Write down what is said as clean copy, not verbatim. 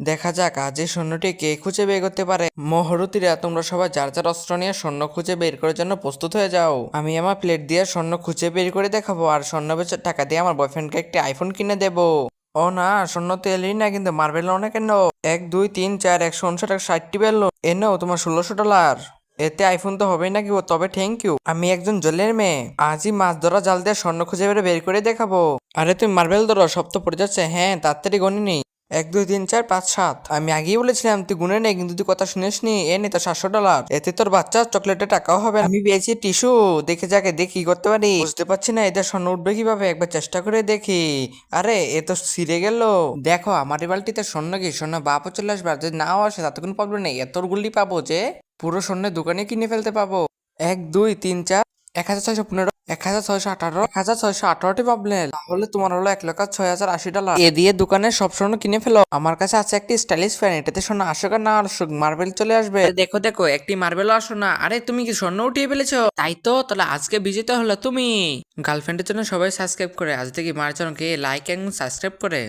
দেখা যাক আজ এই সৈন্যটি কে খুঁজে বের করতে পারে। মহরতীরা তোমরা সবাই যার যার অস্ত্র নিয়ে সৈন্য খুঁজে বের করার জন্য প্রস্তুত হয়ে যাও। আমি আমার প্লেট দিয়ে সৈন্য খুঁজে বের করে দেখাবো, আর সৈন্য বেচার টাকা দিয়ে আমার বয়ফ্রেন্ডকে একটি আইফোন কিনে দেবো। ও না, সৈন্য তো এলেই না, কিন্তু মার্বেল না কেন? 1 2 3 4 159 বেললো। নাও তোমার $1600। এতে আইফোন তো হবেই নাকি? ও তবে থ্যাংক ইউ। আমি একজন জেলের মেয়ে, আজই মাছ ধরা জাল দিয়ে স্বর্ণ খুঁজে বের করে দেখাবো। আরে তুমি মার্বেল ধরো, সব তো পড়ে যাচ্ছে। হ্যাঁ, তাড়াতাড়ি গণি নেই। 1 2 3 4 5 7। আমি আগেই বলেছিলাম তুই গুনে নেই, কিন্তু তুই কথা শুনিসনি। নে তো $700। এতে তোর বাচ্চা চকলেটের টাকাও হবে। আমি পেয়েছি টিস্যু, দেখে যাকে দেখি করতে পারি। বুঝতে পারছি না এদের স্বর্ণ উঠবে কিভাবে, একবার চেষ্টা করে দেখি। আরে এ তো ছিঁড়ে গেল। দেখো আমার এই বালতিতে স্বর্ণ কি স্বর্ণ বাপও চলে আসবে, আর যদি নাও আসে তাতে কোনো প্রবলেম নেই। এতগুলি পাবো যে পুরো স্বর্ণের দোকানে কিনে ফেলতে পাবো। 1 2 3 4 1615 1618 1618টি পাবলেন। তাহলে তোমার হলো 1,06,080 এ দিয়ে দোকানের সব স্বর্ণ কিনে ফেলো। আমার কাছে আছে একটি স্টাইলিশ ফ্যান, এটাতে স্বর্ণ আসুক আর না আসুক মার্বেল চলে আসবে। দেখো দেখো, একটি মার্বেলও আসো না। আরে তুমি কি স্বর্ণ উঠিয়ে ফেলেছো? তাই তো, তাহলে আজকে বিজেতা হলো তুমি। গার্লফ্রেন্ডের জন্য সবাই সাবস্ক্রাইব করে, আজ থেকে মার চ্যানেলকে লাইক এবং সাবস্ক্রাইব করে।